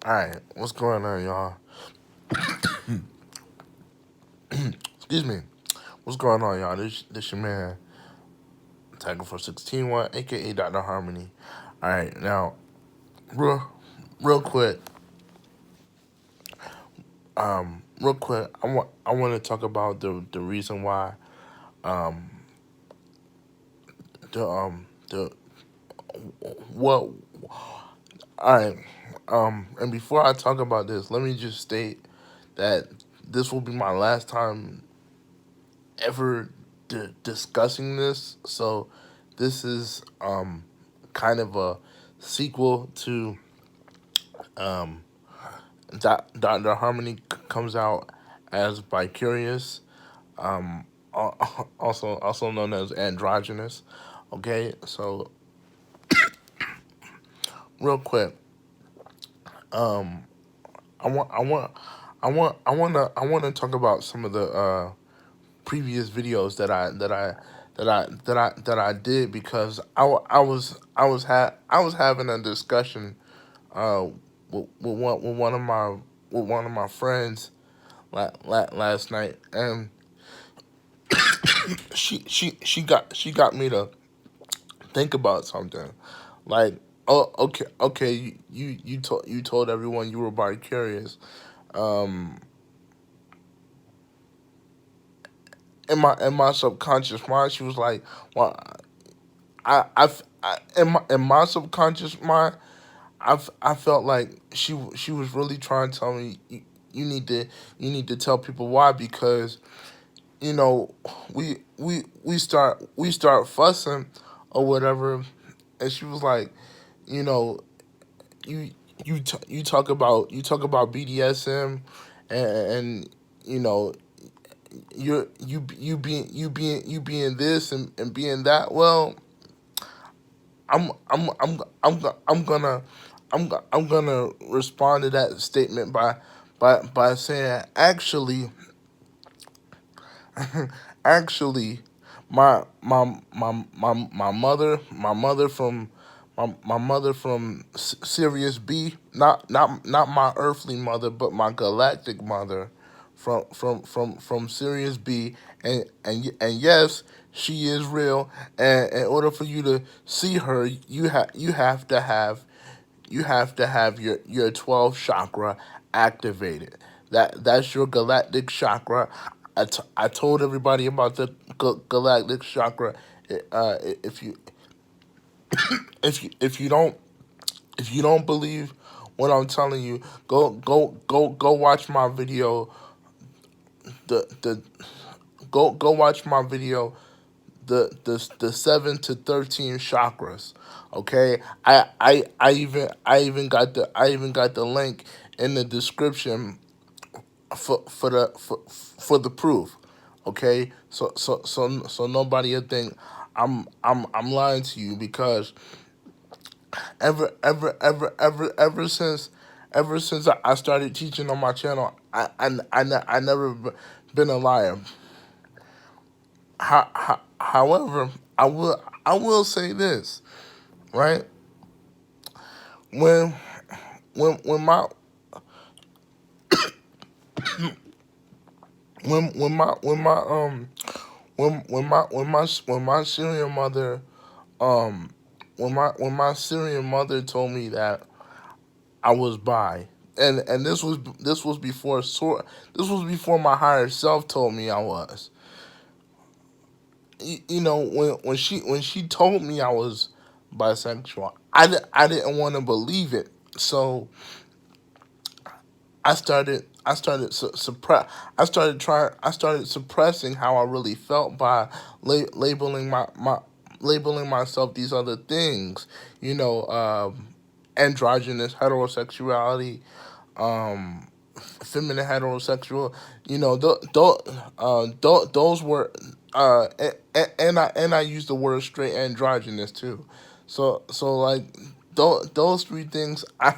Alright, what's going on, y'all? Excuse me. What's going on, y'all? This your man, Tackle for 16-1, aka Dr. Harmony. Alright, now, real, real quick, I want to talk about the reason why, the, what, alright, and before I talk about this, let me just state that this will be my last time ever discussing this. So this is kind of a sequel to Dr. Harmony comes out as Vicarious, also known as androgynous. Okay, so real quick, I want I want I want to talk about some of the previous videos that I did because I was having a discussion uh with one of my friends last night, and she got me to think about something. Like, oh, okay, you told everyone you were bi curious. Um, in my subconscious mind, she was like, well, in my subconscious mind, I felt like she was really trying to tell me you need to tell people why, because you know we start fussing or whatever, and she was like, you know, you you talk about BDSM, and you know you being this and being that. Well, I'm gonna I'm gonna respond to that statement by saying, actually, my mother from my mother from Sirius B, not my earthly mother, but my galactic mother from Sirius B, and yes, she is real. And in order for you to see her, you have to have your 12th chakra activated. That's your galactic chakra. I told everybody about the galactic chakra. If you if you don't believe what I'm telling you, go watch my video. The go watch my video. The 7 to 13 chakras. Okay, I even got the link in the description for the proof. Okay, so nobody will think I'm lying to you, because ever since I started teaching on my channel, I never been a liar. However, I will say this, right? When when my when my when my Syrian mother um when my Syrian mother told me that I was bi, and this was before my higher self told me I was. You know, when she told me I was bisexual, I didn't want to believe it. So I started I started suppressing how I really felt by labeling labeling myself these other things. You know, androgynous heterosexuality, feminine heterosexual. You know, those were and I use the word straight androgynous too. So like those three things I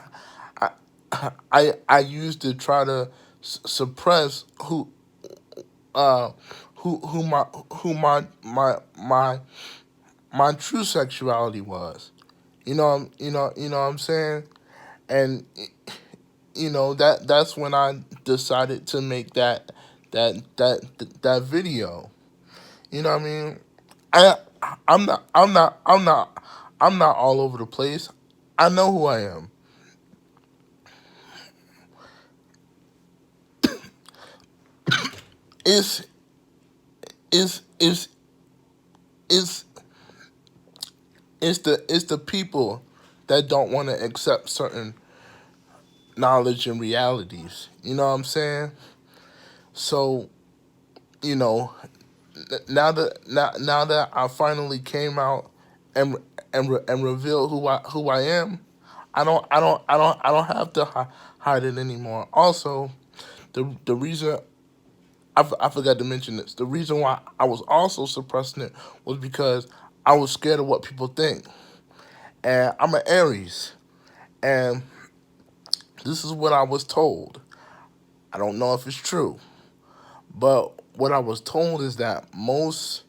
I used to try to suppress uh who my true sexuality was. You know what I'm saying? And that's when I decided to make that video. You know what I mean? I I'm not all over the place. I know who I am. It's it's it's it's it's the people that don't want to accept certain knowledge and realities. You know what I'm saying? So, you know, now that I finally came out and and revealed who I am, I don't have to hide it anymore. Also, the reason I forgot to mention this. The reason why I was also suppressing it was because I was scared of what people think. And I'm an Aries, and this is what I was told. I don't know if it's true, but what I was told is that most,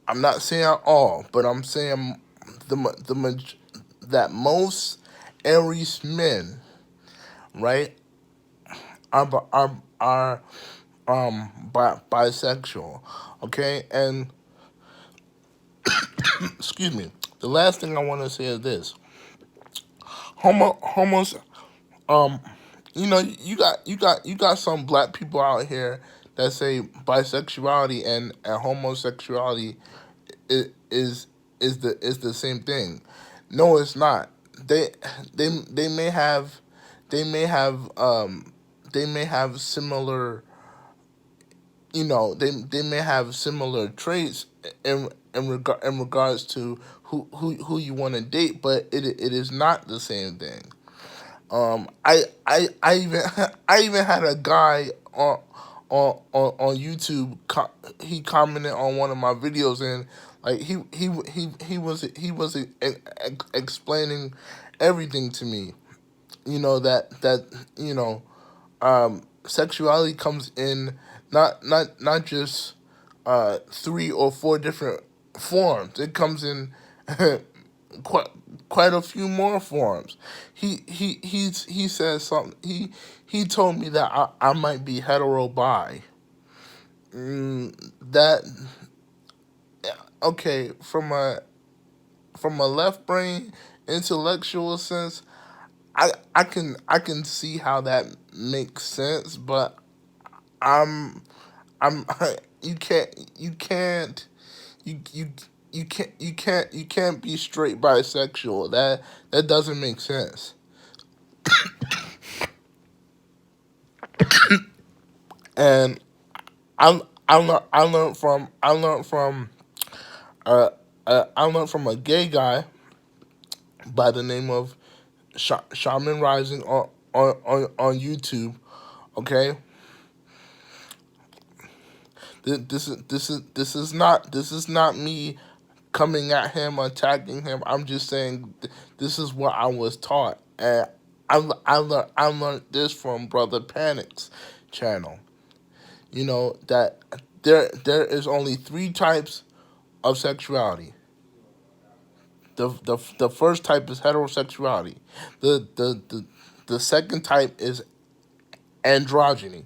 I'm not saying all, but I'm saying that most Aries men, right, are bisexual, okay? And excuse me. The last thing I want to say is this: homos. Um, you got some black people out here that say bisexuality and homosexuality is the same thing. No, it's not. They may have they may have they may have similar, they may have similar traits in regards to who you want to date, but it is not the same thing. I even I even had a guy on YouTube. He commented on one of my videos, and like he was explaining everything to me. That sexuality comes in not just three or four different forms. It comes in quite quite a few more forms. He says something. He told me that I might be hetero bi. That okay, from a left brain intellectual sense, I can see how that makes sense, but I'm I'm you can't you you can't be straight bisexual. That doesn't make sense. And I learned from uh, I learned from a gay guy by the name of Shaman Rising on YouTube. Okay, this is not me coming at him, attacking him. I'm just saying this is what I was taught, and I learned this from Brother Panic's channel. That there is only three types of sexuality. The first type is heterosexuality. The second type is androgyny,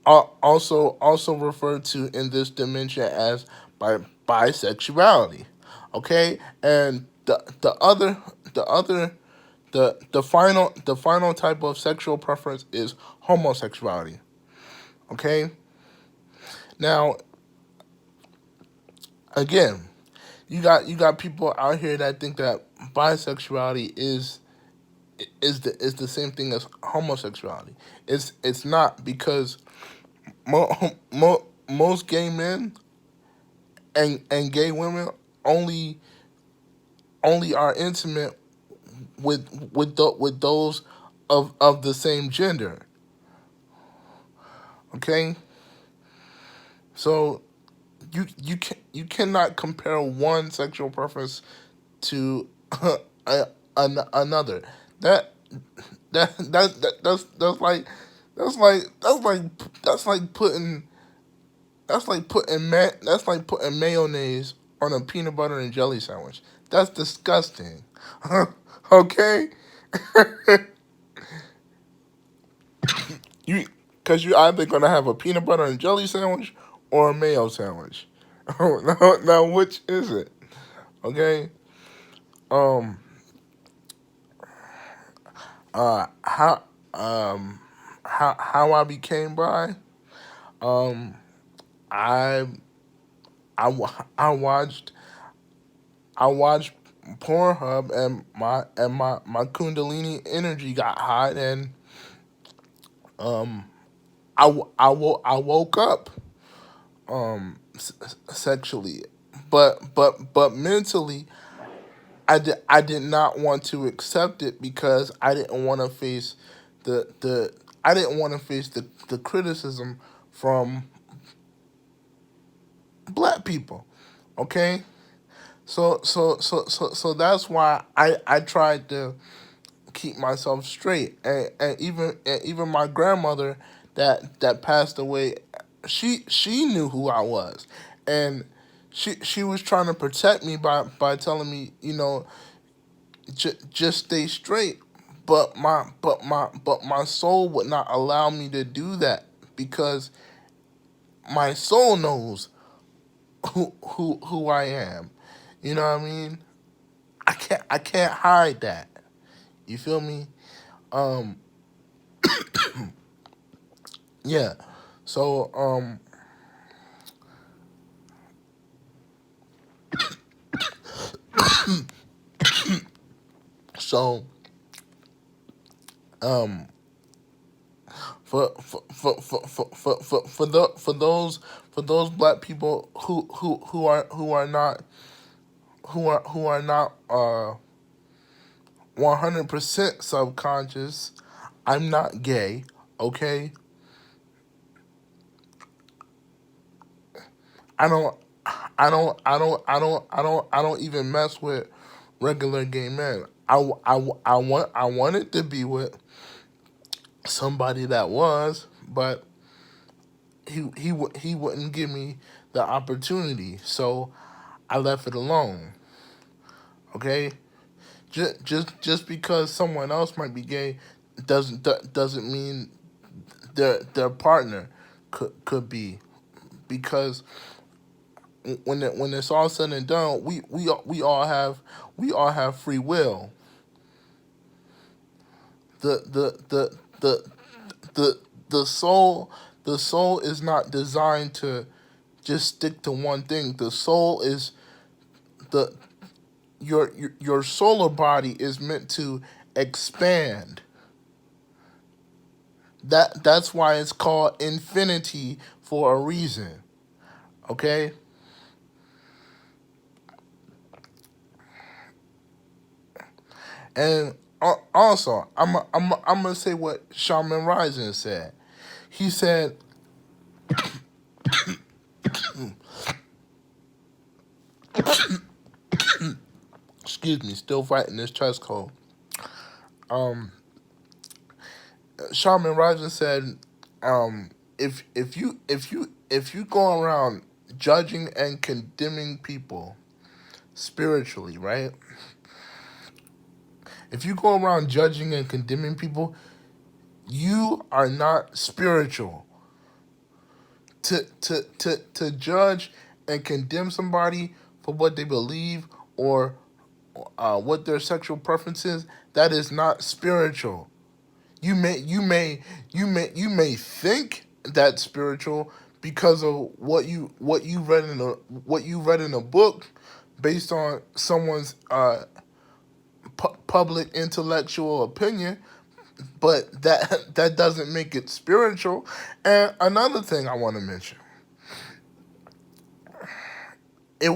also referred to in this dimension as bisexuality. Okay, and the other the final type of sexual preference is homosexuality. Okay, now again, you got people out here that think that bisexuality is the same thing as homosexuality. It's not, because most gay men and gay women only are intimate with those of the same gender. Okay, so you cannot compare one sexual preference to another. That that's like that's like putting that's like putting mayonnaise on a peanut butter and jelly sandwich. That's disgusting. Okay? You, because you either gonna have a peanut butter and jelly sandwich or a mayo sandwich. Now which is it? Okay. Um. How um how I became bi? Um. I I watched Pornhub, and my Kundalini energy got hot, and um I woke up sexually, but mentally I did not want to accept it because I didn't want to face the I didn't want to face the criticism from black people. Okay, so that's why I tried to keep myself straight, and even my grandmother that passed away, she knew who I was, and she was trying to protect me by telling me, just stay straight, but my soul would not allow me to do that because my soul knows who I am. You know what I mean? I can't hide that. You feel me? Um, yeah. So so um for those black people who are not 100% subconscious, I'm not gay. Okay, I don't I don't even mess with regular gay men. I wanted to be with somebody that was, but he wouldn't give me the opportunity, so I left it alone. Okay, just because someone else might be gay doesn't mean their partner could be, because when it's all said and done, we all have free will. The the the the the the soul is not designed to just stick to one thing. The soul is the your solar body is meant to expand. That's why it's called infinity for a reason. Okay? And also, I'm gonna say what Shaman Rising said. He said, excuse me, still fighting this chest cold. Um, Shaman Rising said, if you go around judging and condemning people spiritually, right? If you go around judging and condemning people, you are not spiritual. To judge and condemn somebody for what they believe, or what their sexual preference is, that is not spiritual. You may think that's spiritual because of what you read in a book, based on someone's public intellectual opinion, but that doesn't make it spiritual. And another thing I want to mention, it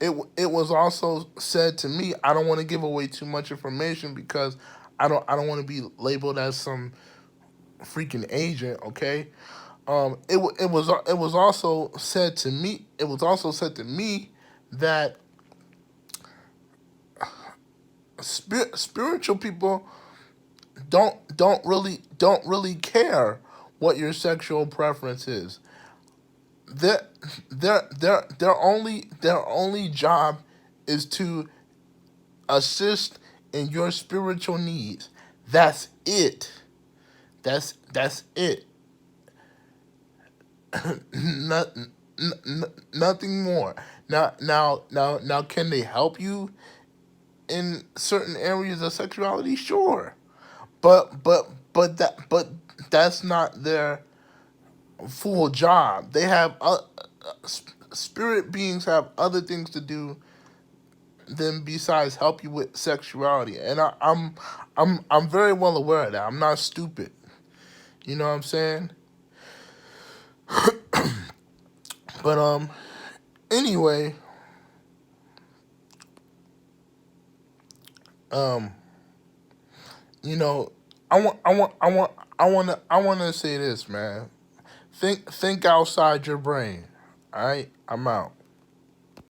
it was also said to me. I don't want to give away too much information because I don't want to be labeled as some freaking agent. Okay, it was also said to me. It was also said to me that spiritual people don't really care what your sexual preference is. Their their only job is to assist in your spiritual needs. That's it. That's it. Not, nothing more. Now, can they help you in certain areas of sexuality? Sure, but that's not their full job. They have spirit beings have other things to do than besides help you with sexuality, and I'm very well aware of that. I'm not stupid. You know what I'm saying? But anyway, um, you know, I want to say this, man. Think outside your brain. All right, I'm out.